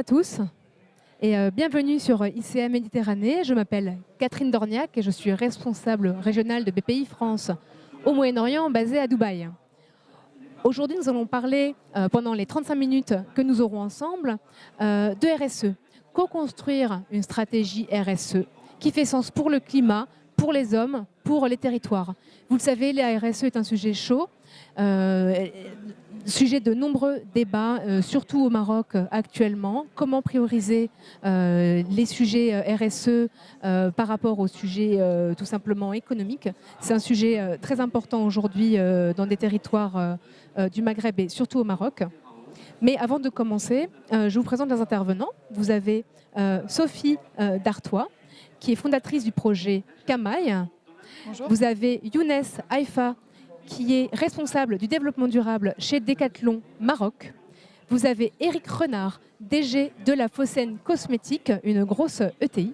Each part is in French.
à tous et bienvenue sur ICA Méditerranée. Je m'appelle Catherine Dorniac et je suis responsable régionale de BPI France au Moyen-Orient, basée à Dubaï. Aujourd'hui, nous allons parler pendant les 35 minutes que nous aurons ensemble de RSE. Co-construire une stratégie RSE qui fait sens pour le climat, pour les hommes, pour les territoires. Vous le savez, la RSE est un sujet chaud. Sujet de nombreux débats, surtout au Maroc actuellement. Comment prioriser les sujets RSE par rapport aux sujets tout simplement économiques. C'est un sujet très important aujourd'hui dans des territoires du Maghreb et surtout au Maroc. Mais avant de commencer, je vous présente les intervenants. Vous avez Sophie Dartois, qui est fondatrice du projet Kamaï. Bonjour. Vous avez Younes Haïfa, qui est responsable du développement durable chez Decathlon Maroc. Vous avez Éric Renard, DG de la Fossen Cosmétique, une grosse ETI.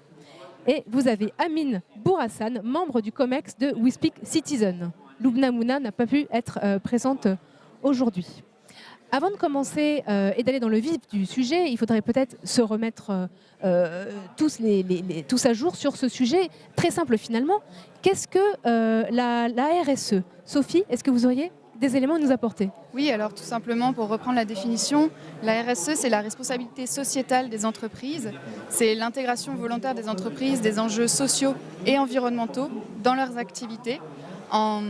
Et vous avez Amine Bourassan, membre du COMEX de We Speak Citizen. Loubna Mouna n'a pas pu être présente aujourd'hui. Avant de commencer et d'aller dans le vif du sujet, il faudrait peut-être se remettre tous à jour sur ce sujet très simple finalement. Qu'est-ce que la RSE? Sophie, est-ce que vous auriez des éléments à nous apporter? Oui, alors tout simplement pour reprendre la définition, la RSE c'est la responsabilité sociétale des entreprises, c'est l'intégration volontaire des entreprises des enjeux sociaux et environnementaux dans leurs activités en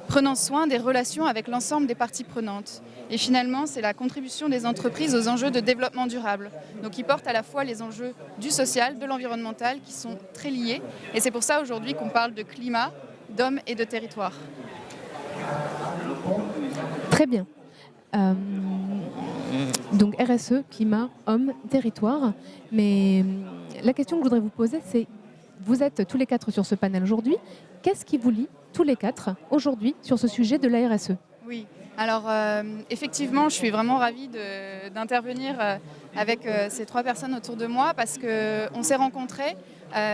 prenant soin des relations avec l'ensemble des parties prenantes. Et finalement, c'est la contribution des entreprises aux enjeux de développement durable. Donc, ils portent à la fois les enjeux du social, de l'environnemental, qui sont très liés. Et c'est pour ça aujourd'hui qu'on parle de climat, d'hommes et de territoire. Très bien. Donc RSE, climat, hommes, territoire. Mais la question que je voudrais vous poser, c'est, vous êtes tous les quatre sur ce panel aujourd'hui. Qu'est-ce qui vous lie tous les quatre aujourd'hui sur ce sujet de la RSE? Oui, alors effectivement, je suis vraiment ravie d'intervenir avec ces trois personnes autour de moi parce qu'on s'est rencontrés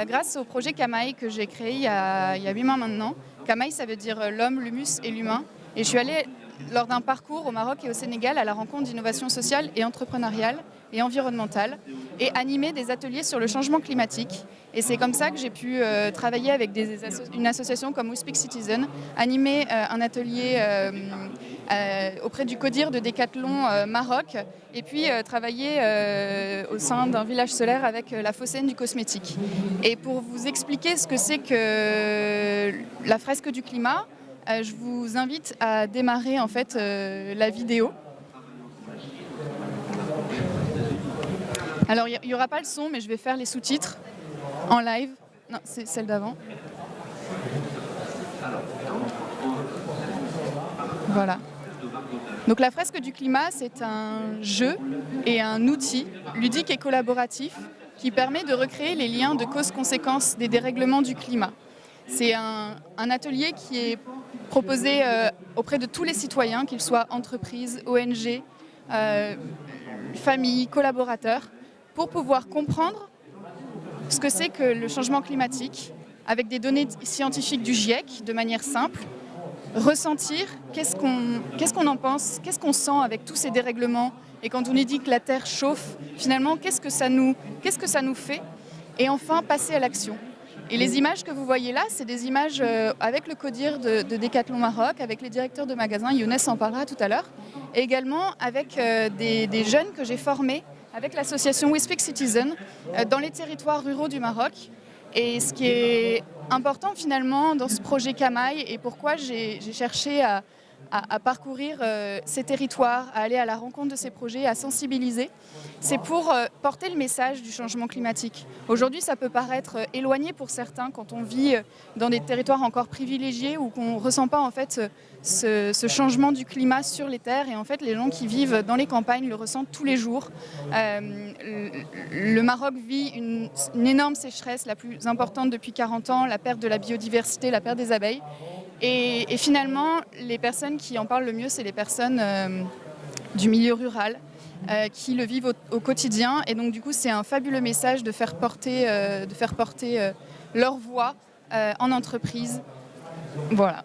grâce au projet Kamaï que j'ai créé il y a 8 mois maintenant. Kamaï, ça veut dire l'homme, l'humus et l'humain. Et je suis allée lors d'un parcours au Maroc et au Sénégal à la rencontre d'innovation sociale et entrepreneuriale et environnementale et animer des ateliers sur le changement climatique. Et c'est comme ça que j'ai pu travailler avec une association comme We Speak Citizen, animer un atelier auprès du CODIR de Decathlon Maroc et puis travailler au sein d'un village solaire avec la Fossen du cosmétique. Et pour vous expliquer ce que c'est que la fresque du climat, je vous invite à démarrer en fait la vidéo. Alors il n'y aura pas le son, mais je vais faire les sous-titres en live. Non, c'est celle d'avant. Voilà. Donc la fresque du climat, c'est un jeu et un outil ludique et collaboratif qui permet de recréer les liens de cause-conséquence des dérèglements du climat. C'est un atelier qui est proposé auprès de tous les citoyens, qu'ils soient entreprises, ONG, familles, collaborateurs, pour pouvoir comprendre ce que c'est que le changement climatique, avec des données scientifiques du GIEC, de manière simple, ressentir qu'est-ce qu'on en pense, qu'est-ce qu'on sent avec tous ces dérèglements, et quand on nous dit que la Terre chauffe, finalement, qu'est-ce que ça nous fait, et enfin passer à l'action. Et les images que vous voyez là, c'est des images avec le CODIR de Decathlon Maroc, avec les directeurs de magasins, Younes en parlera tout à l'heure, et également avec des jeunes que j'ai formés avec l'association We Speak Citizen dans les territoires ruraux du Maroc. Et ce qui est important finalement dans ce projet Kamaï et pourquoi j'ai cherché à parcourir ces territoires, à aller à la rencontre de ces projets, à sensibiliser, c'est pour porter le message du changement climatique. Aujourd'hui, ça peut paraître éloigné pour certains quand on vit dans des territoires encore privilégiés ou qu'on ne ressent pas en fait ce changement du climat sur les terres. Et en fait, les gens qui vivent dans les campagnes le ressentent tous les jours. Le Maroc vit une énorme sécheresse, la plus importante depuis 40 ans, la perte de la biodiversité, la perte des abeilles. Et finalement, les personnes qui en parlent le mieux, c'est les personnes du milieu rural qui le vivent au quotidien. Et donc, du coup, c'est un fabuleux message de faire porter leur voix en entreprise. Voilà.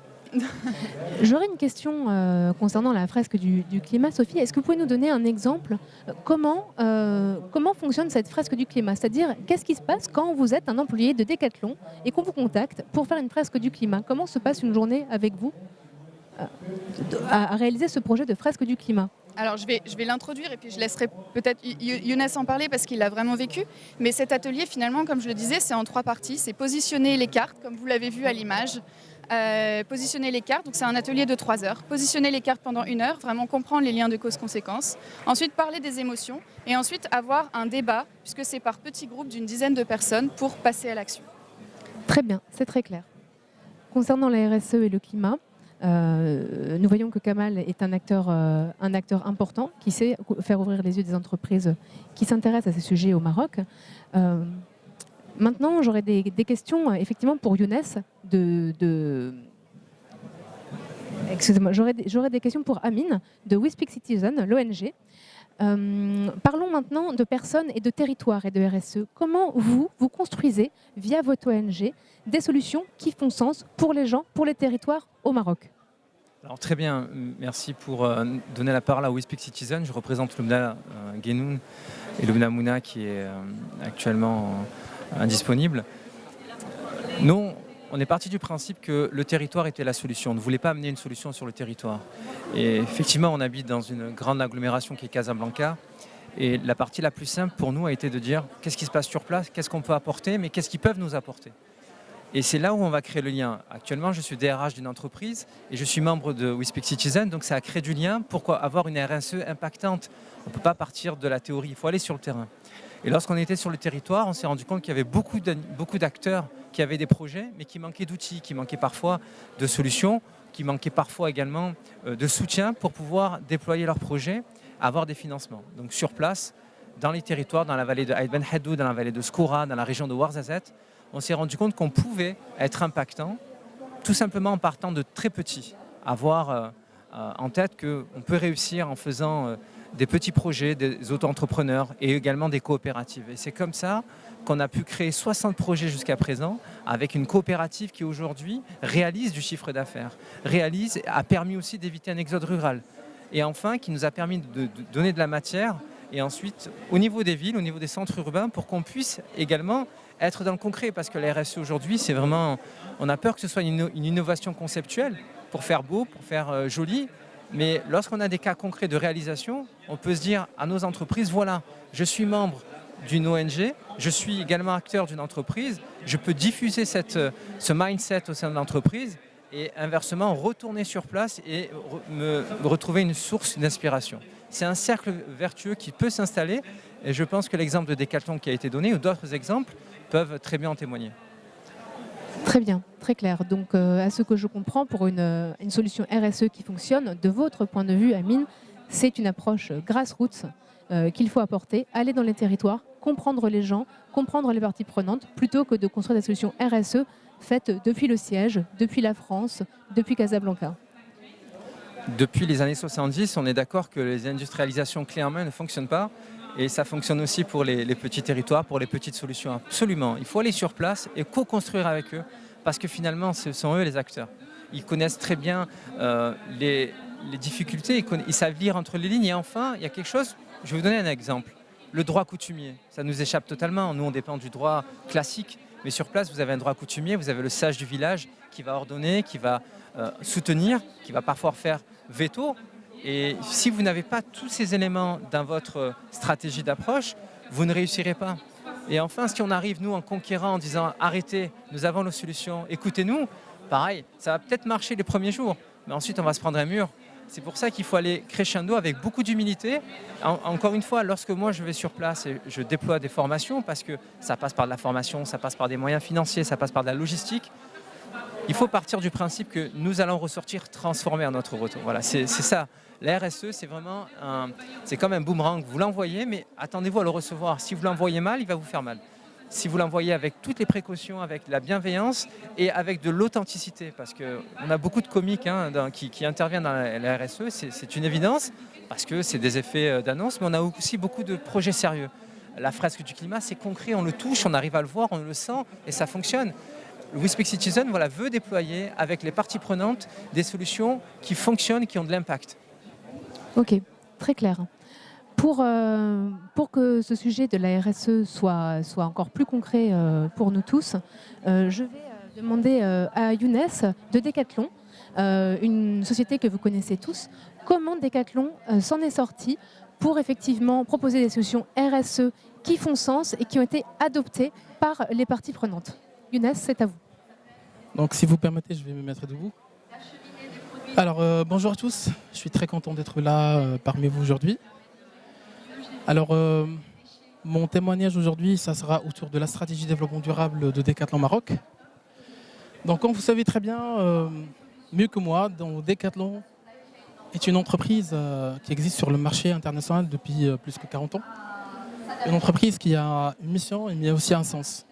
J'aurais une question concernant la fresque du climat. Sophie, est-ce que vous pouvez nous donner un exemple comment fonctionne cette fresque du climat? C'est-à-dire, qu'est-ce qui se passe quand vous êtes un employé de Decathlon et qu'on vous contacte pour faire une fresque du climat? Comment se passe une journée avec vous euh, à réaliser ce projet de fresque du climat? Alors je vais l'introduire et puis je laisserai peut-être Younes en parler parce qu'il l'a vraiment vécu. Mais cet atelier finalement, comme je le disais, c'est en 3 parties. C'est positionner les cartes, comme vous l'avez vu à l'image. Positionner les cartes, donc c'est un atelier de 3 heures. Positionner les cartes pendant 1 heure, vraiment comprendre les liens de cause-conséquence. Ensuite parler des émotions et ensuite avoir un débat, puisque c'est par petits groupes d'une dizaine de personnes pour passer à l'action. Très bien, c'est très clair. Concernant la RSE et le climat, nous voyons que Kamal est un acteur important qui sait faire ouvrir les yeux des entreprises qui s'intéressent à ces sujets au Maroc. Maintenant, j'aurais des questions effectivement pour Younes. Excusez-moi, j'aurais des questions pour Amine de We Speak Citizen, l'ONG. Parlons maintenant de personnes et de territoires et de RSE. Comment vous construisez, via votre ONG, des solutions qui font sens pour les gens, pour les territoires au Maroc? Alors très bien, merci pour donner la parole à We Speak Citizen. Je représente Lubna Guenoun et Lubna Mouna qui est actuellement indisponible. Nous, on est parti du principe que le territoire était la solution. On ne voulait pas amener une solution sur le territoire. Et effectivement, on habite dans une grande agglomération qui est Casablanca. Et la partie la plus simple pour nous a été de dire qu'est-ce qui se passe sur place, qu'est-ce qu'on peut apporter, mais qu'est-ce qu'ils peuvent nous apporter. Et c'est là où on va créer le lien. Actuellement, je suis DRH d'une entreprise et je suis membre de We Speak Citizen, donc ça a créé du lien. Pourquoi avoir une RSE impactante? On ne peut pas partir de la théorie, il faut aller sur le terrain. Et lorsqu'on était sur le territoire, on s'est rendu compte qu'il y avait beaucoup d'acteurs qui avaient des projets, mais qui manquaient d'outils, qui manquaient parfois de solutions, qui manquaient parfois également de soutien pour pouvoir déployer leurs projets, avoir des financements. Donc sur place, dans les territoires, dans la vallée de Aïd Ben Haddou, dans la vallée de Skoura, dans la région de Ouarzazate, on s'est rendu compte qu'on pouvait être impactant, tout simplement en partant de très petits. Avoir en tête qu'on peut réussir en faisant des petits projets, des auto-entrepreneurs et également des coopératives. Et c'est comme ça qu'on a pu créer 60 projets jusqu'à présent avec une coopérative qui aujourd'hui réalise du chiffre d'affaires, a permis aussi d'éviter un exode rural. Et enfin, qui nous a permis de donner de la matière et ensuite au niveau des villes, au niveau des centres urbains pour qu'on puisse également être dans le concret, parce que la RSE aujourd'hui, c'est vraiment, on a peur que ce soit une innovation conceptuelle pour faire beau, pour faire joli, mais lorsqu'on a des cas concrets de réalisation, on peut se dire à nos entreprises, voilà, je suis membre d'une ONG, je suis également acteur d'une entreprise, je peux diffuser ce mindset au sein de l'entreprise et inversement retourner sur place et me retrouver une source d'inspiration. C'est un cercle vertueux qui peut s'installer et je pense que l'exemple de Decathlon qui a été donné ou d'autres exemples peuvent très bien en témoigner. Très bien, très clair. Donc, à ce que je comprends, pour une solution RSE qui fonctionne, de votre point de vue, Amine, c'est une approche grassroots qu'il faut apporter, aller dans les territoires, comprendre les gens, comprendre les parties prenantes, plutôt que de construire des solutions RSE faites depuis le siège, depuis la France, depuis Casablanca. Depuis les années 70, on est d'accord que les industrialisations clés en main ne fonctionnent pas. Et ça fonctionne aussi pour les petits territoires, pour les petites solutions. Absolument. Il faut aller sur place et co-construire avec eux, parce que finalement, ce sont eux les acteurs. Ils connaissent très bien les difficultés, ils savent lire entre les lignes. Et enfin, il y a quelque chose, je vais vous donner un exemple. Le droit coutumier, ça nous échappe totalement. Nous, on dépend du droit classique. Mais sur place, vous avez un droit coutumier, vous avez le sage du village qui va ordonner, qui va soutenir, qui va parfois faire veto. Et si vous n'avez pas tous ces éléments dans votre stratégie d'approche, vous ne réussirez pas. Et enfin, si on arrive, nous, en conquérant, en disant « arrêtez, nous avons nos solutions, écoutez-nous », pareil, ça va peut-être marcher les premiers jours, mais ensuite on va se prendre un mur. C'est pour ça qu'il faut aller crescendo avec beaucoup d'humilité. Encore une fois, lorsque moi je vais sur place et je déploie des formations, parce que ça passe par de la formation, ça passe par des moyens financiers, ça passe par de la logistique, il faut partir du principe que nous allons ressortir transformés à notre retour. Voilà, c'est ça. La RSE, c'est vraiment c'est comme un boomerang. Vous l'envoyez, mais attendez-vous à le recevoir. Si vous l'envoyez mal, il va vous faire mal. Si vous l'envoyez avec toutes les précautions, avec la bienveillance et avec de l'authenticité, parce qu'on a beaucoup de comiques qui interviennent dans la RSE, c'est une évidence, parce que c'est des effets d'annonce, mais on a aussi beaucoup de projets sérieux. La fresque du climat, c'est concret, on le touche, on arrive à le voir, on le sent et ça fonctionne. We Speak Citizen veut déployer avec les parties prenantes des solutions qui fonctionnent, qui ont de l'impact. Ok, très clair. Pour que ce sujet de la RSE soit encore plus concret pour nous tous, je vais demander à Younes de Decathlon, une société que vous connaissez tous, comment Decathlon s'en est sorti pour effectivement proposer des solutions RSE qui font sens et qui ont été adoptées par les parties prenantes. Younes, c'est à vous. Donc si vous permettez, je vais me mettre debout. Alors bonjour à tous, je suis très content d'être là parmi vous aujourd'hui. Alors mon témoignage aujourd'hui, ça sera autour de la stratégie de développement durable de Decathlon Maroc. Donc comme vous savez très bien, mieux que moi, Decathlon est une entreprise qui existe sur le marché international depuis plus que 40 ans. Une entreprise qui a une mission mais aussi un sens.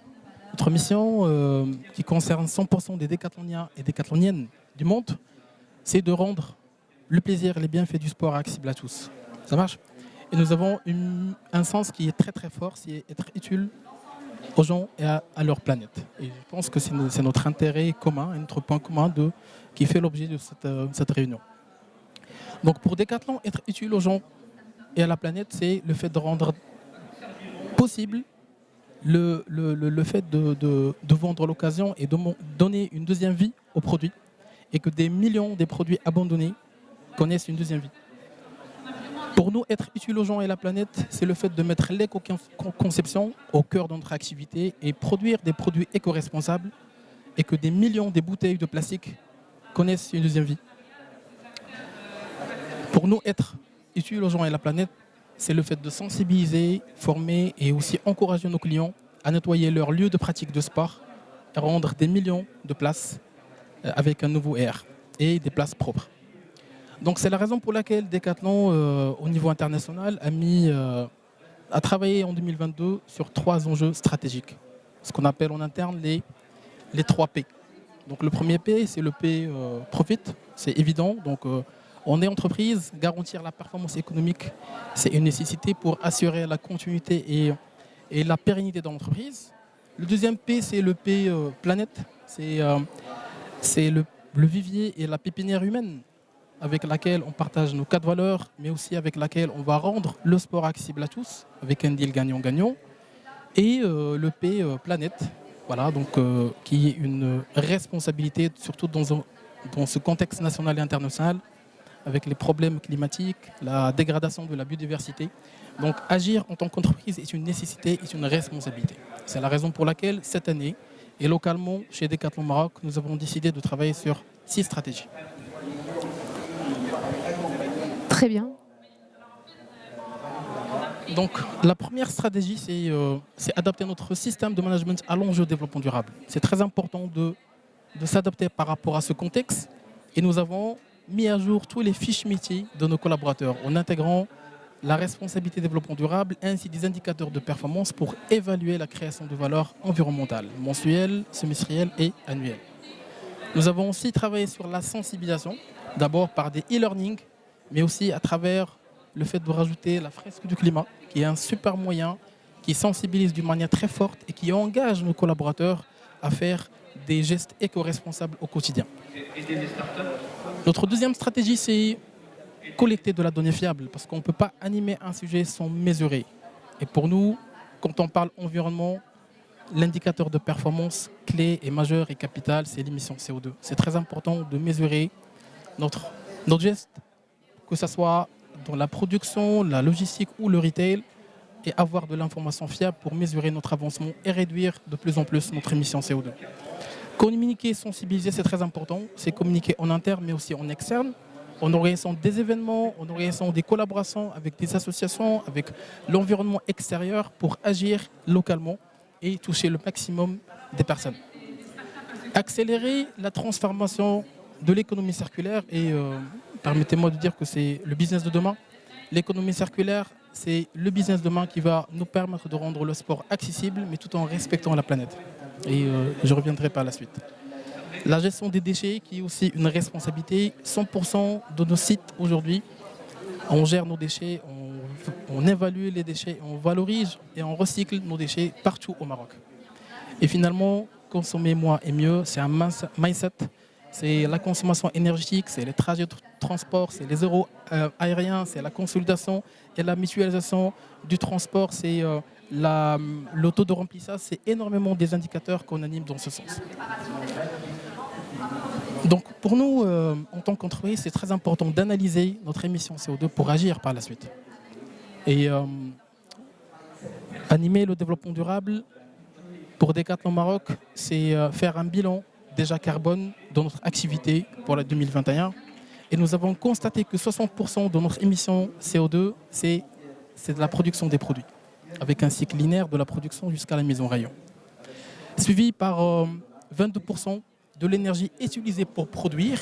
Notre mission, qui concerne 100% des décathloniens et décathloniennes du monde, c'est de rendre le plaisir et les bienfaits du sport accessibles à tous. Ça marche? Et nous avons un sens qui est très très fort, c'est être utile aux gens et à leur planète. Et je pense que c'est notre intérêt commun, notre point commun qui fait l'objet de cette réunion. Donc pour Decathlon, être utile aux gens et à la planète, c'est le fait de rendre possible le fait de vendre l'occasion et de donner une deuxième vie aux produits et que des millions de produits abandonnés connaissent une deuxième vie. Pour nous, être utile aux gens et à la planète, c'est le fait de mettre l'éco-conception au cœur de notre activité et produire des produits éco-responsables et que des millions de bouteilles de plastique connaissent une deuxième vie. Pour nous, être utile aux gens et à la planète, c'est le fait de sensibiliser, former et aussi encourager nos clients à nettoyer leurs lieux de pratique de sport et rendre des millions de places avec un nouveau air et des places propres. Donc c'est la raison pour laquelle Decathlon, au niveau international, a travaillé en 2022 sur 3 enjeux stratégiques. Ce qu'on appelle en interne les 3 P. Donc le premier P, c'est le P profit, c'est évident. Donc on est entreprise, garantir la performance économique, c'est une nécessité pour assurer la continuité et la pérennité de l'entreprise. Le deuxième P, c'est le P planète, c'est le vivier et la pépinière humaine avec laquelle on partage nos 4 valeurs, mais aussi avec laquelle on va rendre le sport accessible à tous, avec un deal gagnant-gagnant. Et le P planète, voilà, donc, qui est une responsabilité, surtout dans ce contexte national et international, avec les problèmes climatiques, la dégradation de la biodiversité. Donc agir en tant qu'entreprise est une nécessité, est une responsabilité. C'est la raison pour laquelle cette année, et localement chez Decathlon Maroc, nous avons décidé de travailler sur 6 stratégies. Très bien. Donc la première stratégie, c'est adapter notre système de management à l'enjeu développement durable. C'est très important de s'adapter par rapport à ce contexte et nous avons mis à jour tous les fiches métiers de nos collaborateurs en intégrant la responsabilité développement durable ainsi des indicateurs de performance pour évaluer la création de valeur environnementale, mensuelle, semestrielle et annuelle. Nous avons aussi travaillé sur la sensibilisation, d'abord par des e-learning, mais aussi à travers le fait de rajouter la fresque du climat, qui est un super moyen qui sensibilise d'une manière très forte et qui engage nos collaborateurs à faire des gestes éco-responsables au quotidien. Notre deuxième stratégie, c'est collecter de la donnée fiable, parce qu'on ne peut pas animer un sujet sans mesurer. Et pour nous, quand on parle environnement, l'indicateur de performance clé et majeur et capital, c'est l'émission CO2. C'est très important de mesurer notre geste, que ce soit dans la production, la logistique ou le retail, et avoir de l'information fiable pour mesurer notre avancement et réduire de plus en plus notre émission CO2. Communiquer, sensibiliser, c'est très important. C'est communiquer en interne, mais aussi en externe, en organisant des événements, en organisant des collaborations avec des associations, avec l'environnement extérieur pour agir localement et toucher le maximum des personnes. Accélérer la transformation de l'économie circulaire et permettez-moi de dire que c'est le business de demain. L'économie circulaire, c'est le business de demain qui va nous permettre de rendre le sport accessible, mais tout en respectant la planète. Et je reviendrai par la suite. La gestion des déchets, qui est aussi une responsabilité. 100% de nos sites aujourd'hui, on gère nos déchets, on évalue les déchets, on valorise et on recycle nos déchets partout au Maroc. Et finalement, consommer moins et mieux, c'est un mindset. C'est la consommation énergétique, c'est les trajets de transport, c'est les euros aériens, c'est la consolidation et la mutualisation du transport, c'est le taux de remplissage, c'est énormément des indicateurs qu'on anime dans ce sens. Donc pour nous, en tant qu'entreprise, c'est très important d'analyser notre émission CO2 pour agir par la suite. Et animer le développement durable pour Decathlon Maroc, c'est faire un bilan déjà carbone dans notre activité pour la 2021. Et nous avons constaté que 60% de notre émission CO2, c'est de la production des produits, avec un cycle linéaire de la production jusqu'à la mise en rayon. Suivi par 22% de l'énergie utilisée pour produire.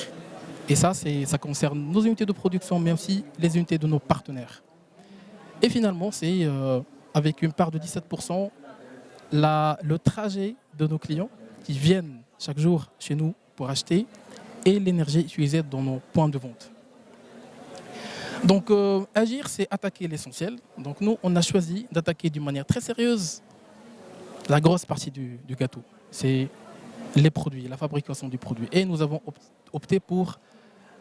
Et ça concerne nos unités de production, mais aussi les unités de nos partenaires. Et finalement, c'est avec une part de 17%, le trajet de nos clients qui viennent chaque jour chez nous pour acheter et l'énergie utilisée dans nos points de vente. Donc agir, c'est attaquer l'essentiel. Donc nous, on a choisi d'attaquer d'une manière très sérieuse la grosse partie du gâteau. C'est les produits, la fabrication du produit. Et nous avons opté pour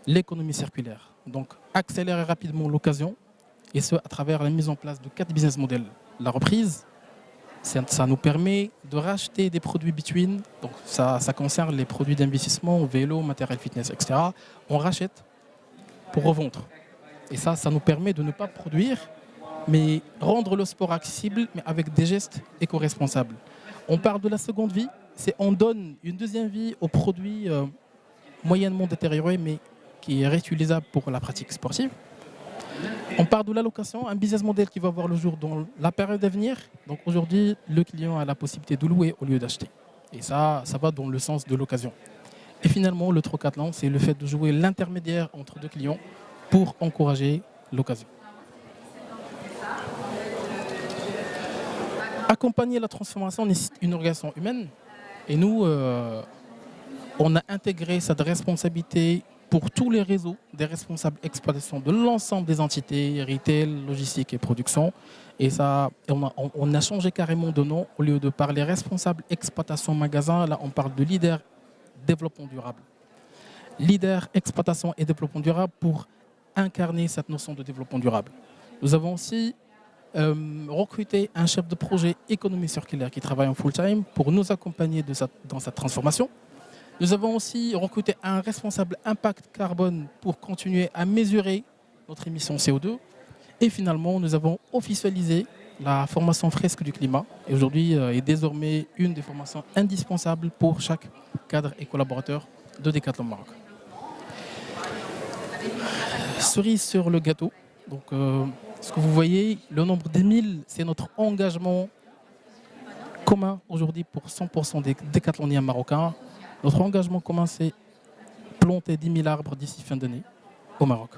l'économie circulaire. Donc accélérer rapidement l'occasion, et ce à travers la mise en place de 4 business models. La reprise, ça nous permet de racheter des produits between, donc ça concerne les produits d'investissement, vélo, matériel fitness, etc. On rachète pour revendre. Et ça nous permet de ne pas produire, mais rendre le sport accessible, mais avec des gestes éco-responsables. On parle de la seconde vie, c'est on donne une deuxième vie aux produits moyennement détériorés, mais qui est réutilisable pour la pratique sportive. On parle de l'allocation, un business model qui va voir le jour dans la période à venir. Donc aujourd'hui, le client a la possibilité de louer au lieu d'acheter. Et ça va dans le sens de l'occasion. Et finalement, le trocathlon, c'est le fait de jouer l'intermédiaire entre deux clients pour encourager l'occasion. Accompagner la transformation nécessite une organisation humaine. Et nous, on a intégré cette responsabilité pour tous les réseaux des responsables exploitation de l'ensemble des entités, retail, logistique et production. Et ça, on a changé carrément de nom. Au lieu de parler responsable exploitation magasin, là on parle de leader développement durable. Leader exploitation et développement durable pour incarner cette notion de développement durable. Nous avons aussi recruté un chef de projet économie circulaire qui travaille en full-time pour nous accompagner dans cette transformation. Nous avons aussi recruté un responsable impact carbone pour continuer à mesurer notre émission CO2. Et finalement, nous avons officialisé la formation fresque du climat. Et aujourd'hui, est désormais une des formations indispensables pour chaque cadre et collaborateur de Decathlon Maroc. Cerise sur le gâteau. Donc, ce que vous voyez, le nombre des 1000, c'est notre engagement commun aujourd'hui pour 100% des décathloniens marocains. Notre engagement commun, c'est planter 10 000 arbres d'ici fin d'année au Maroc.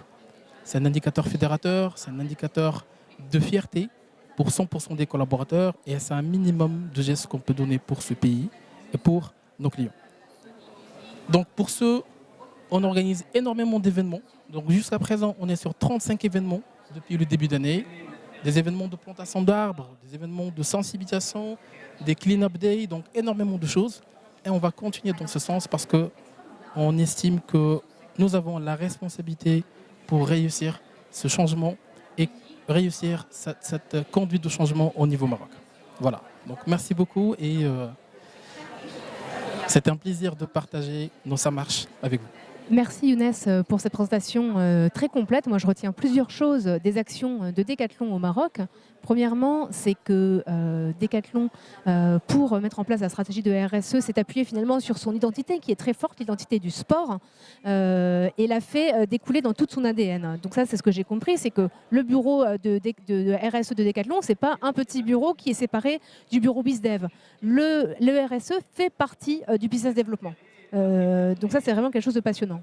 C'est un indicateur fédérateur, c'est un indicateur de fierté pour 100% des collaborateurs et c'est un minimum de gestes qu'on peut donner pour ce pays et pour nos clients. Donc pour ce, on organise énormément d'événements. Donc jusqu'à présent, on est sur 35 événements depuis le début d'année. Des événements de plantation d'arbres, des événements de sensibilisation, des clean-up days, donc énormément de choses. Et on va continuer dans ce sens parce qu'on estime que nous avons la responsabilité pour réussir ce changement et réussir cette conduite de changement au niveau Maroc. Voilà, donc merci beaucoup et c'est un plaisir de partager nos Ça marche avec vous. Merci Younes pour cette présentation très complète. Moi, je retiens plusieurs choses des actions de Decathlon au Maroc. Premièrement, c'est que Decathlon, pour mettre en place la stratégie de RSE, s'est appuyé finalement sur son identité qui est très forte, l'identité du sport, et l'a fait découler dans toute son ADN. Donc ça, c'est ce que j'ai compris, c'est que le bureau de RSE de Decathlon, c'est pas un petit bureau qui est séparé du bureau BizDev. Le RSE fait partie du business développement. Donc ça, c'est vraiment quelque chose de passionnant.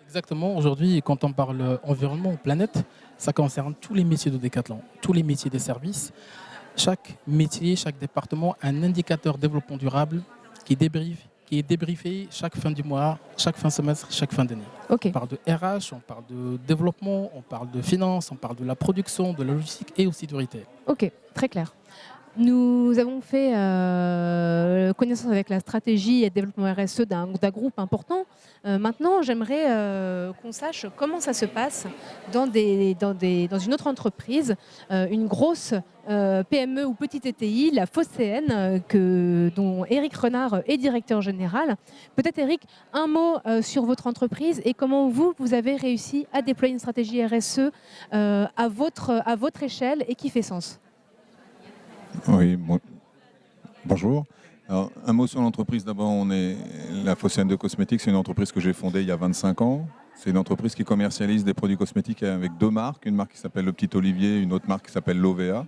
Exactement. Aujourd'hui, quand on parle environnement, planète, ça concerne tous les métiers de Decathlon, tous les métiers des services. Chaque métier, chaque département a un indicateur développement durable qui est débriefé chaque fin du mois, chaque fin de semestre, chaque fin d'année. Okay. On parle de RH, on parle de développement, on parle de finance, on parle de la production, de la logistique et aussi du retail. Ok, très clair. Nous avons fait connaissance avec la stratégie et développement RSE d'un groupe important. Maintenant, j'aimerais qu'on sache comment ça se passe dans une autre entreprise, une grosse PME ou petite ETI, la Phocéenne, dont Éric Renard est directeur général. Peut-être Éric, un mot sur votre entreprise et comment vous avez réussi à déployer une stratégie RSE à votre échelle et qui fait sens. Oui, bonjour. Alors, un mot sur l'entreprise. D'abord, on est la Phocéenne de cosmétiques. C'est une entreprise que j'ai fondée il y a 25 ans. C'est une entreprise qui commercialise des produits cosmétiques avec deux marques. Une marque qui s'appelle Le Petit Olivier, une autre marque qui s'appelle Lovea.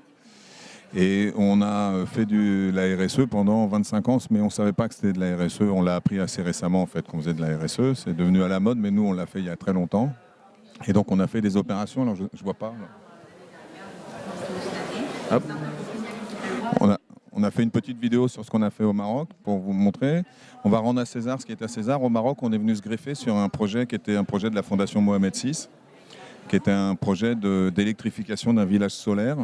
Et on a fait de la RSE pendant 25 ans, mais on ne savait pas que c'était de la RSE. On l'a appris assez récemment, en fait, qu'on faisait de la RSE. C'est devenu à la mode, mais nous, on l'a fait il y a très longtemps. Et donc, on a fait des opérations. Alors, je ne vois pas. Là. Hop. On a fait une petite vidéo sur ce qu'on a fait au Maroc pour vous montrer. On va rendre à César ce qui est à César. Au Maroc, on est venu se greffer sur un projet qui était un projet de la Fondation Mohamed VI, qui était un projet d'électrification d'un village solaire.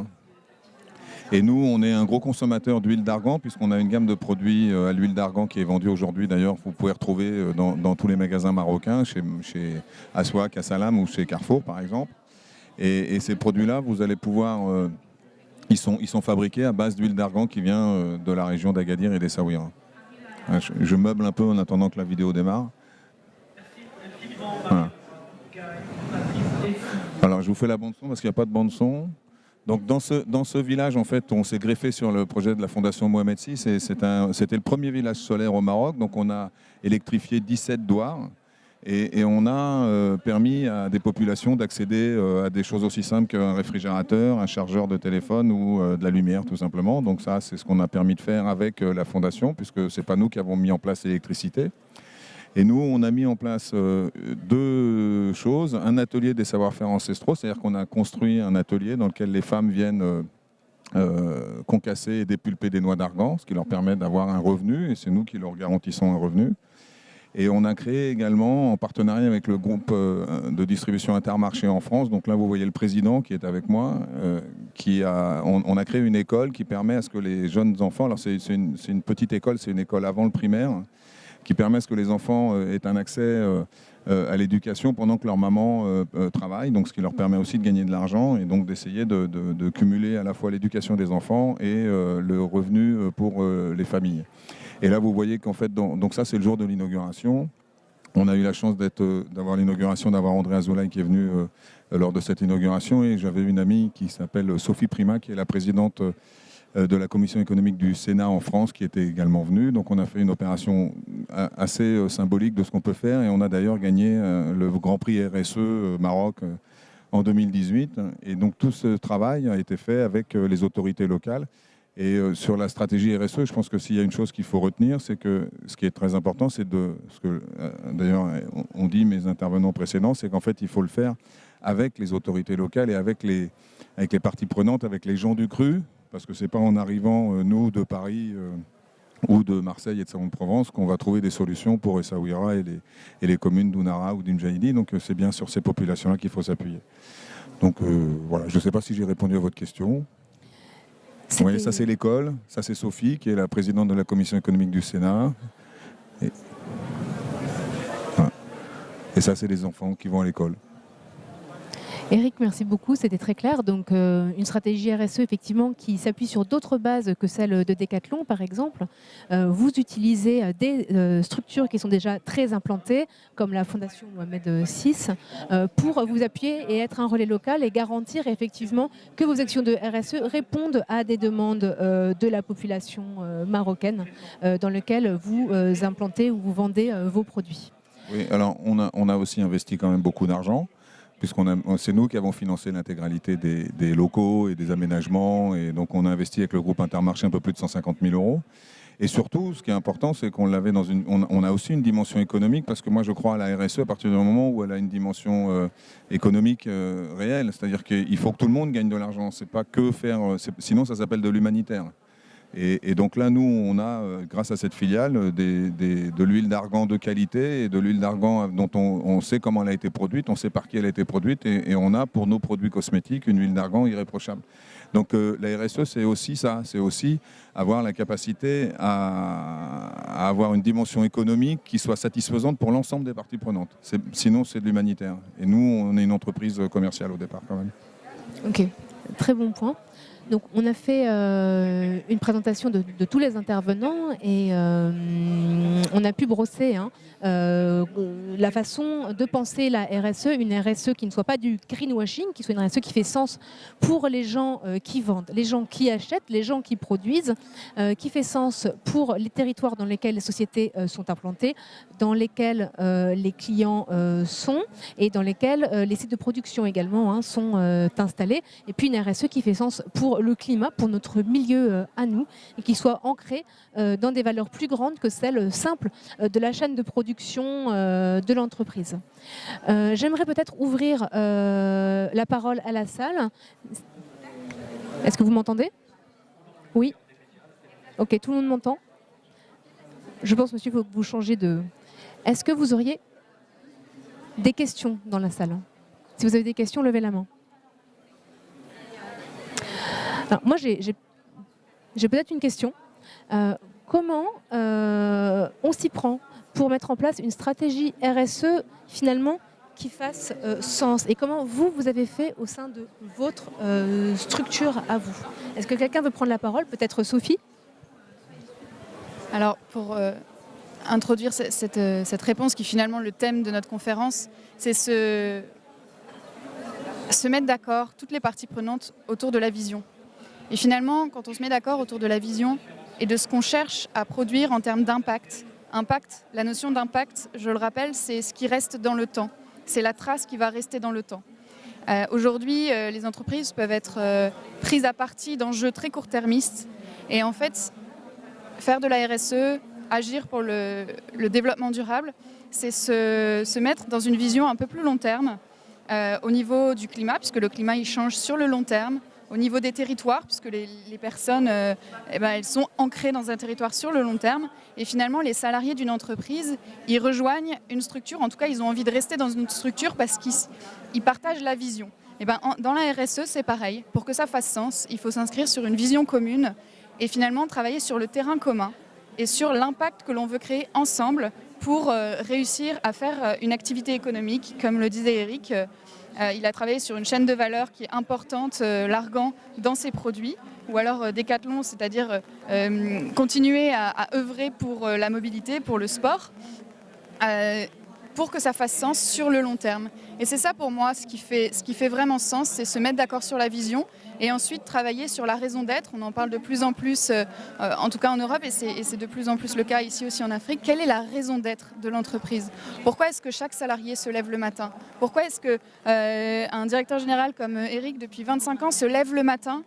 Et nous, on est un gros consommateur d'huile d'argan, puisqu'on a une gamme de produits à l'huile d'argan qui est vendue aujourd'hui. D'ailleurs, vous pouvez retrouver dans tous les magasins marocains, chez Aswak, Assalam ou chez Carrefour, par exemple. Et ces produits-là, vous allez pouvoir... Ils sont fabriqués à base d'huile d'argan qui vient de la région d'Agadir et d'Essaouira. Je meuble un peu en attendant que la vidéo démarre. Voilà. Alors, je vous fais la bande-son parce qu'il n'y a pas de bande-son. Donc, dans ce village, en fait, on s'est greffé sur le projet de la Fondation Mohamed VI. C'était le premier village solaire au Maroc. Donc, on a électrifié 17 douars. Et on a permis à des populations d'accéder à des choses aussi simples qu'un réfrigérateur, un chargeur de téléphone ou de la lumière tout simplement. Donc ça, c'est ce qu'on a permis de faire avec la Fondation, puisque ce n'est pas nous qui avons mis en place l'électricité. Et nous, on a mis en place deux choses. Un atelier des savoir-faire ancestraux, c'est-à-dire qu'on a construit un atelier dans lequel les femmes viennent concasser et dépulper des noix d'argan, ce qui leur permet d'avoir un revenu, et c'est nous qui leur garantissons un revenu. Et on a créé également, en partenariat avec le groupe de distribution Intermarché en France, donc là vous voyez le président qui est avec moi, on a créé une école qui permet à ce que les jeunes enfants, alors c'est une petite école, c'est une école avant le primaire, qui permet à ce que les enfants aient un accès à l'éducation pendant que leur maman travaille, donc ce qui leur permet aussi de gagner de l'argent et donc d'essayer de cumuler à la fois l'éducation des enfants et le revenu pour les familles. Et là, vous voyez qu'en fait, donc ça, c'est le jour de l'inauguration. On a eu la chance d'avoir l'inauguration, d'avoir André Azoulay qui est venu lors de cette inauguration. Et j'avais une amie qui s'appelle Sophie Prima, qui est la présidente de la commission économique du Sénat en France, qui était également venue. Donc on a fait une opération assez symbolique de ce qu'on peut faire. Et on a d'ailleurs gagné le Grand Prix RSE Maroc en 2018. Et donc tout ce travail a été fait avec les autorités locales. Et sur la stratégie RSE, je pense que s'il y a une chose qu'il faut retenir, c'est que ce qui est très important, c'est ce que d'ailleurs on dit mes intervenants précédents, c'est qu'en fait il faut le faire avec les autorités locales et avec les parties prenantes, avec les gens du cru, parce que c'est pas en arrivant nous de Paris ou de Marseille et de Salon-de-Provence qu'on va trouver des solutions pour Essaouira et les communes d'Ounara ou d'Injaïdi. Donc c'est bien sur ces populations-là qu'il faut s'appuyer. Donc voilà, je ne sais pas si j'ai répondu à votre question. Oui, ça c'est l'école, ça c'est Sophie qui est la présidente de la commission économique du Sénat. Et ça c'est les enfants qui vont à l'école. Éric, merci beaucoup, c'était très clair. Donc une stratégie RSE effectivement qui s'appuie sur d'autres bases que celle de Decathlon par exemple. Vous utilisez des structures qui sont déjà très implantées comme la Fondation Mohamed VI pour vous appuyer et être un relais local et garantir effectivement que vos actions de RSE répondent à des demandes de la population marocaine dans lesquelles vous implantez ou vous vendez vos produits. Oui, alors on a aussi investi quand même beaucoup d'argent. C'est nous qui avons financé l'intégralité des locaux et des aménagements. Et donc, on a investi avec le groupe Intermarché un peu plus de 150 000 €. Et surtout, ce qui est important, c'est qu'on l'avait on a aussi une dimension économique, parce que moi, je crois à la RSE à partir du moment où elle a une dimension économique réelle. C'est-à-dire qu'il faut que tout le monde gagne de l'argent. C'est pas que faire... sinon, ça s'appelle de l'humanitaire. Et donc là, nous, on a, grâce à cette filiale, de l'huile d'argan de qualité et de l'huile d'argan dont on sait comment elle a été produite, on sait par qui elle a été produite, et on a pour nos produits cosmétiques une huile d'argan irréprochable. Donc la RSE, c'est aussi ça, c'est aussi avoir la capacité à avoir une dimension économique qui soit satisfaisante pour l'ensemble des parties prenantes. Sinon, c'est de l'humanitaire. Et nous, on est une entreprise commerciale au départ quand même. Ok, très bon point. Donc, on a fait une présentation de tous les intervenants et on a pu brosser la façon de penser la RSE, une RSE qui ne soit pas du greenwashing, qui soit une RSE qui fait sens pour les gens qui vendent, les gens qui achètent, les gens qui produisent, qui fait sens pour les territoires dans lesquels les sociétés sont implantées, dans lesquels les clients sont et dans lesquels les sites de production également sont installés. Et puis une RSE qui fait sens pour le climat, pour notre milieu à nous, et qui soit ancré dans des valeurs plus grandes que celles simples de la chaîne de production de l'entreprise. J'aimerais peut-être ouvrir la parole à la salle. Est-ce que vous m'entendez? Oui. Ok, tout le monde m'entend? Je pense, monsieur, qu'il faut que vous changiez de... Est-ce que vous auriez des questions dans la salle? Si vous avez des questions, levez la main. Alors, moi, j'ai peut-être une question. Comment on s'y prend pour mettre en place une stratégie RSE, finalement, qui fasse sens? Et comment vous avez fait au sein de votre structure à vous? Est-ce que quelqu'un veut prendre la parole? Peut-être Sophie? Alors, pour introduire cette réponse, qui est finalement le thème de notre conférence, c'est se mettre d'accord, toutes les parties prenantes, autour de la vision. Et finalement, quand on se met d'accord autour de la vision et de ce qu'on cherche à produire en termes d'impact, la notion d'impact, je le rappelle, c'est ce qui reste dans le temps. C'est la trace qui va rester dans le temps. Aujourd'hui, les entreprises peuvent être prises à partie d'enjeux très court-termistes. Et en fait, faire de la RSE, agir pour le développement durable, c'est se mettre dans une vision un peu plus long terme au niveau du climat, puisque le climat il change sur le long terme, au niveau des territoires, puisque les personnes elles sont ancrées dans un territoire sur le long terme, et finalement les salariés d'une entreprise, ils rejoignent une structure, en tout cas ils ont envie de rester dans une structure parce qu'ils partagent la vision. Et dans la RSE c'est pareil, pour que ça fasse sens, il faut s'inscrire sur une vision commune et finalement travailler sur le terrain commun et sur l'impact que l'on veut créer ensemble pour réussir à faire une activité économique, comme le disait Eric. Il a travaillé sur une chaîne de valeur qui est importante, l'argan, dans ses produits, ou alors Decathlon, c'est-à-dire continuer à œuvrer pour la mobilité, pour le sport, pour que ça fasse sens sur le long terme. Et c'est ça pour moi, ce qui fait vraiment sens, c'est se mettre d'accord sur la vision et ensuite travailler sur la raison d'être. On en parle de plus en plus, en tout cas en Europe, et c'est de plus en plus le cas ici aussi en Afrique. Quelle est la raison d'être de l'entreprise? Pourquoi est-ce que chaque salarié se lève le matin? Pourquoi est-ce qu'un directeur général comme Eric, depuis 25 ans, se lève le matin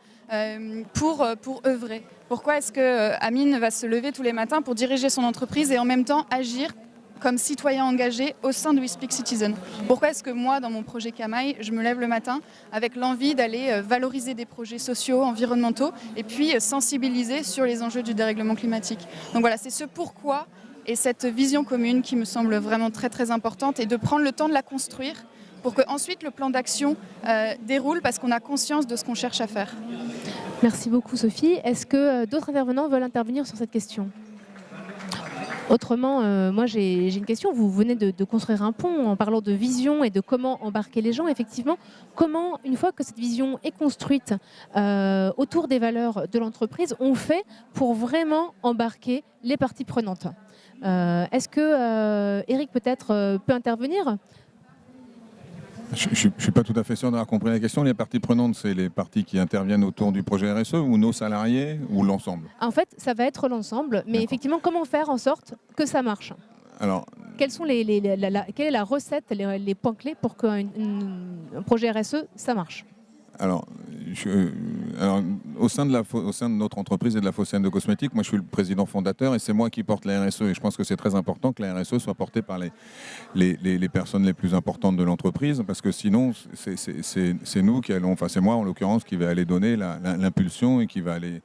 pour œuvrer? Pourquoi est-ce que Amine va se lever tous les matins pour diriger son entreprise et en même temps agir comme citoyen engagé au sein de We Speak Citizen? Pourquoi est-ce que moi, dans mon projet Kamaï, je me lève le matin avec l'envie d'aller valoriser des projets sociaux, environnementaux, et puis sensibiliser sur les enjeux du dérèglement climatique? Donc voilà, c'est ce pourquoi et cette vision commune qui me semble vraiment très très importante, et de prendre le temps de la construire pour que ensuite le plan d'action déroule, parce qu'on a conscience de ce qu'on cherche à faire. Merci beaucoup Sophie. Est-ce que d'autres intervenants veulent intervenir sur cette question? Autrement, moi j'ai une question. Vous venez de construire un pont en parlant de vision et de comment embarquer les gens. Effectivement, comment, une fois que cette vision est construite autour des valeurs de l'entreprise, on fait pour vraiment embarquer les parties prenantes? Est-ce que Eric peut-être peut intervenir? Je ne suis pas tout à fait sûr d'avoir compris la question. Les parties prenantes, c'est les parties qui interviennent autour du projet RSE, ou nos salariés, ou l'ensemble? En fait, ça va être l'ensemble, mais effectivement, comment faire en sorte que ça marche? Alors, quelle est la recette, les points clés pour qu'un projet RSE, ça marche? Alors, au sein de notre entreprise et de la Phocéenne de cosmétiques, moi je suis le président fondateur et c'est moi qui porte la RSE. Et je pense que c'est très important que la RSE soit portée par les personnes les plus importantes de l'entreprise, parce que sinon c'est nous qui allons, enfin c'est moi en l'occurrence, qui va aller donner l'impulsion et qui va aller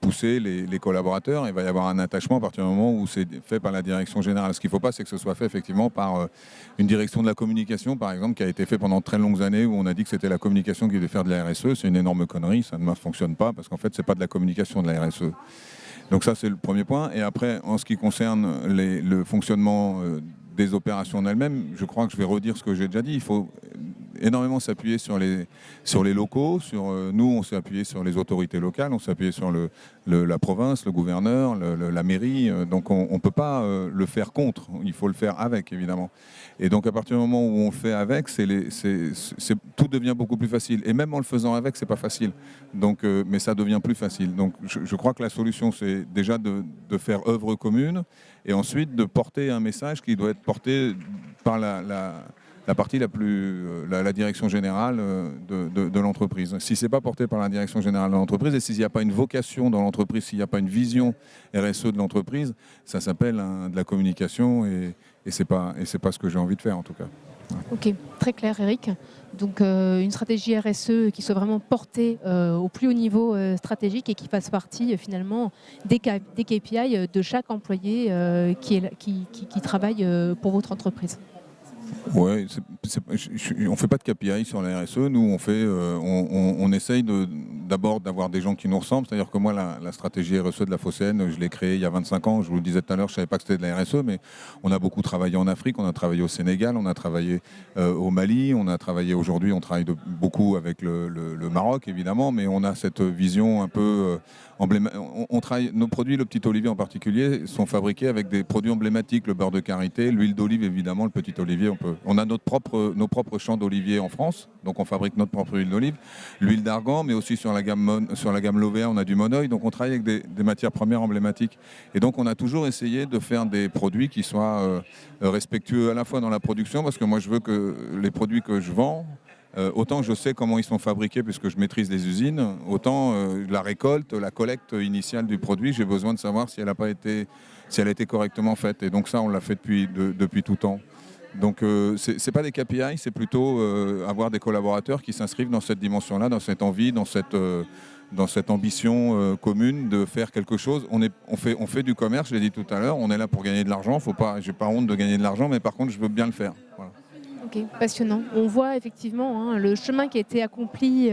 pousser les collaborateurs. Il va y avoir un attachement à partir du moment où c'est fait par la direction générale. Ce qu'il ne faut pas, c'est que ce soit fait effectivement par une direction de la communication, par exemple, qui a été fait pendant très longues années, où on a dit que c'était la communication qui devait faire de la RSE. C'est une énorme connerie, ça ne fonctionne pas, parce qu'en fait, c'est pas de la communication de la RSE. Donc ça, c'est le premier point. Et après, en ce qui concerne le fonctionnement des opérations en elles-mêmes, je crois que je vais redire ce que j'ai déjà dit. Il faut énormément s'appuyer sur les locaux. Nous, on s'est appuyé sur les autorités locales, on s'est appuyé sur la province, le gouverneur, la mairie. Donc on ne peut pas le faire contre, il faut le faire avec, évidemment. Et donc à partir du moment où on le fait avec, tout devient beaucoup plus facile. Et même en le faisant avec, c'est pas facile. Donc, mais ça devient plus facile. Donc je crois que la solution, c'est déjà de faire œuvre commune et ensuite de porter un message qui doit être porté par la partie la direction générale de l'entreprise. Si ce n'est pas porté par la direction générale de l'entreprise et s'il n'y a pas une vocation dans l'entreprise, s'il n'y a pas une vision RSE de l'entreprise, ça s'appelle de la communication et c'est pas ce que j'ai envie de faire en tout cas. Ok, très clair Eric. Donc une stratégie RSE qui soit vraiment portée au plus haut niveau stratégique et qui fasse partie finalement des KPI de chaque employé qui travaille pour votre entreprise. Ouais, on ne fait pas de KPI sur la RSE. Nous, on essaye d'abord d'avoir des gens qui nous ressemblent. C'est-à-dire que moi, la stratégie RSE de la Phocéenne, je l'ai créée il y a 25 ans. Je vous le disais tout à l'heure, je ne savais pas que c'était de la RSE, mais on a beaucoup travaillé en Afrique, on a travaillé au Sénégal, on a travaillé au Mali, on a travaillé aujourd'hui, on travaille beaucoup avec le Maroc, évidemment, mais on a cette vision un peu emblématique. Nos produits, le petit olivier en particulier, sont fabriqués avec des produits emblématiques, le beurre de karité, l'huile d'olive, évidemment, le petit olivier. On a nos propres champs d'olivier en France, donc on fabrique notre propre huile d'olive, l'huile d'argan, mais aussi sur la gamme Lovea, on a du monoeil, donc on travaille avec des matières premières emblématiques. Et donc on a toujours essayé de faire des produits qui soient respectueux à la fois dans la production, parce que moi je veux que les produits que je vends, autant je sais comment ils sont fabriqués puisque je maîtrise les usines, autant la récolte, la collecte initiale du produit, j'ai besoin de savoir si elle a été correctement faite. Et donc ça, on l'a fait depuis tout temps. Donc c'est pas des KPI, c'est plutôt avoir des collaborateurs qui s'inscrivent dans cette dimension-là, dans cette envie, dans cette ambition commune de faire quelque chose. On fait du commerce, je l'ai dit tout à l'heure, on est là pour gagner de l'argent. J'ai pas honte de gagner de l'argent, mais par contre, je veux bien le faire. Voilà. Ok, passionnant. On voit effectivement le chemin qui a été accompli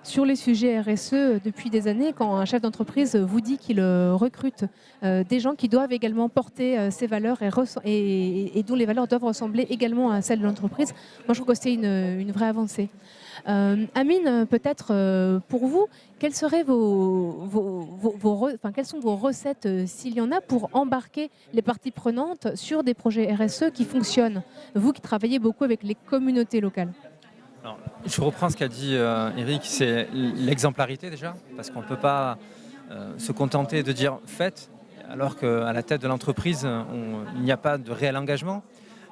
sur les sujets RSE depuis des années. Quand un chef d'entreprise vous dit qu'il recrute des gens qui doivent également porter ces valeurs et dont les valeurs doivent ressembler également à celles de l'entreprise, moi je trouve que c'est une vraie avancée. Amine, peut-être pour vous, quelles seraient quelles sont vos recettes, s'il y en a, pour embarquer les parties prenantes sur des projets RSE qui fonctionnent? Vous qui travaillez beaucoup avec les communautés locales. Alors, je reprends ce qu'a dit Eric, c'est l'exemplarité déjà, parce qu'on ne peut pas se contenter de dire faites, alors qu'à la tête de l'entreprise, il n'y a pas de réel engagement.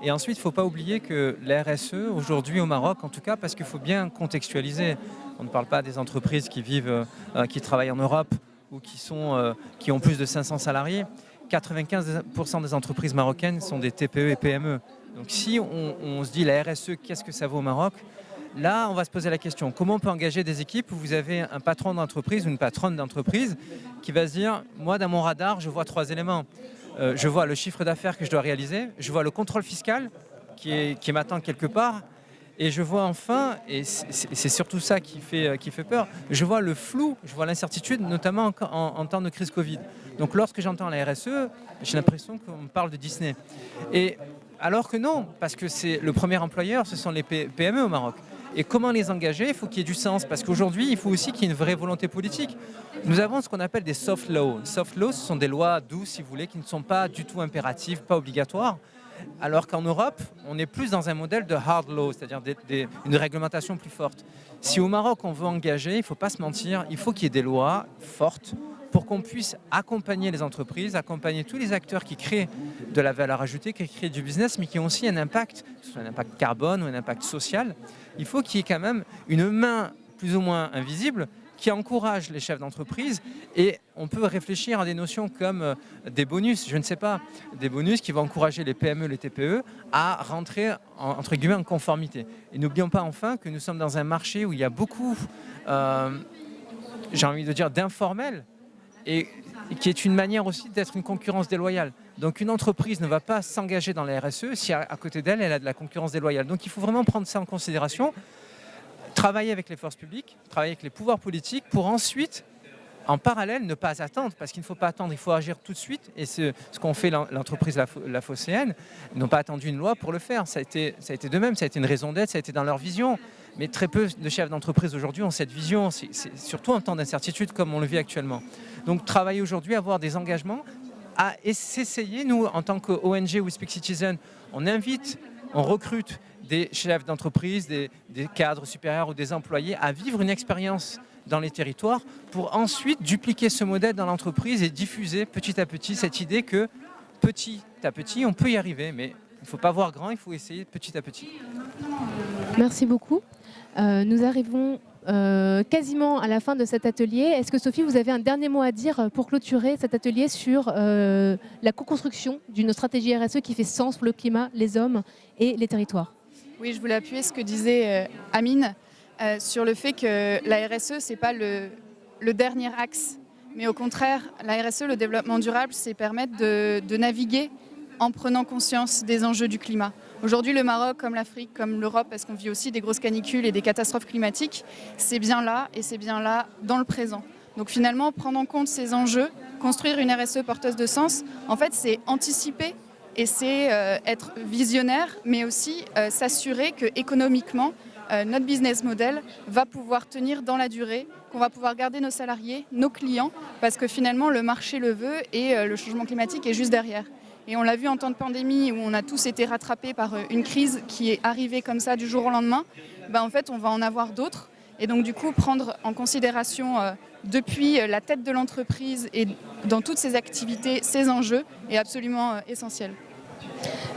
Et ensuite, il ne faut pas oublier que la RSE, aujourd'hui au Maroc, en tout cas, parce qu'il faut bien contextualiser. On ne parle pas des entreprises qui travaillent en Europe ou qui ont plus de 500 salariés. 95% des entreprises marocaines sont des TPE et PME. Donc si on se dit la RSE, qu'est-ce que ça vaut au Maroc? Là, on va se poser la question, comment on peut engager des équipes où vous avez un patron d'entreprise ou une patronne d'entreprise qui va se dire, moi, dans mon radar, je vois 3 éléments. Je vois le chiffre d'affaires que je dois réaliser, je vois le contrôle fiscal qui m'attend quelque part, et je vois enfin, et c'est surtout ça qui fait peur, je vois le flou, je vois l'incertitude, notamment en temps de crise Covid. Donc lorsque j'entends la RSE, j'ai l'impression qu'on me parle de Disney. Et alors que non, parce que c'est le premier employeur, ce sont les PME au Maroc. Et comment les engager? Il faut qu'il y ait du sens, parce qu'aujourd'hui, il faut aussi qu'il y ait une vraie volonté politique. Nous avons ce qu'on appelle des soft laws. Soft laws, ce sont des lois douces, si vous voulez, qui ne sont pas du tout impératives, pas obligatoires. Alors qu'en Europe, on est plus dans un modèle de hard law, c'est-à-dire une réglementation plus forte. Si au Maroc, on veut engager, il ne faut pas se mentir, il faut qu'il y ait des lois fortes pour qu'on puisse accompagner les entreprises, accompagner tous les acteurs qui créent de la valeur ajoutée, qui créent du business, mais qui ont aussi un impact, que ce soit un impact carbone ou un impact social. Il faut qu'il y ait quand même une main plus ou moins invisible qui encourage les chefs d'entreprise. Et on peut réfléchir à des notions comme des bonus, je ne sais pas, des bonus qui vont encourager les PME, les TPE à rentrer entre guillemets en conformité. Et n'oublions pas enfin que nous sommes dans un marché où il y a beaucoup, j'ai envie de dire, d'informels, et qui est une manière aussi d'être une concurrence déloyale. Donc une entreprise ne va pas s'engager dans la RSE si à côté d'elle, elle a de la concurrence déloyale. Donc il faut vraiment prendre ça en considération, travailler avec les forces publiques, travailler avec les pouvoirs politiques pour ensuite, en parallèle, ne pas attendre, parce qu'il ne faut pas attendre, il faut agir tout de suite. Et ce qu'ont fait l'entreprise La Phocéenne, ils n'ont pas attendu une loi pour le faire. Ça a été de même, ça a été une raison d'être, ça a été dans leur vision. Mais très peu de chefs d'entreprise aujourd'hui ont cette vision, c'est surtout en temps d'incertitude comme on le vit actuellement. Donc travailler aujourd'hui, avoir des engagements, à s'essayer, nous, en tant qu'ONG We Speak Citizen, on invite, on recrute des chefs d'entreprise, des cadres supérieurs ou des employés à vivre une expérience dans les territoires pour ensuite dupliquer ce modèle dans l'entreprise et diffuser petit à petit cette idée que petit à petit, on peut y arriver, mais il ne faut pas voir grand, il faut essayer petit à petit. Merci beaucoup. Nous arrivons quasiment à la fin de cet atelier. Est-ce que Sophie, vous avez un dernier mot à dire pour clôturer cet atelier sur la co-construction d'une stratégie RSE qui fait sens pour le climat, les hommes et les territoires? Oui, je voulais appuyer ce que disait Amine sur le fait que la RSE, ce n'est pas le dernier axe. Mais au contraire, la RSE, le développement durable, c'est permettre de naviguer en prenant conscience des enjeux du climat. Aujourd'hui, le Maroc, comme l'Afrique, comme l'Europe, parce qu'on vit aussi des grosses canicules et des catastrophes climatiques, c'est bien là et c'est bien là dans le présent. Donc finalement, prendre en compte ces enjeux, construire une RSE porteuse de sens, en fait, c'est anticiper et c'est être visionnaire, mais aussi s'assurer que économiquement, notre business model va pouvoir tenir dans la durée, qu'on va pouvoir garder nos salariés, nos clients, parce que finalement, le marché le veut et le changement climatique est juste derrière. Et on l'a vu en temps de pandémie où on a tous été rattrapés par une crise qui est arrivée comme ça du jour au lendemain. En fait, on va en avoir d'autres. Et donc, du coup, prendre en considération depuis la tête de l'entreprise et dans toutes ses activités, ces enjeux est absolument essentiel.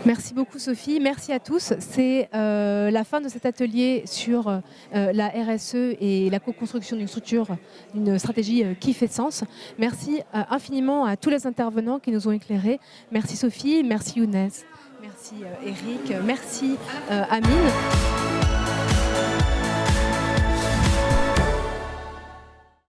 Merci beaucoup Sophie, merci à tous. C'est la fin de cet atelier sur la RSE et la co-construction d'une structure, d'une stratégie qui fait sens. Merci infiniment à tous les intervenants qui nous ont éclairés. Merci Sophie, merci Younes, merci Eric, merci Amine.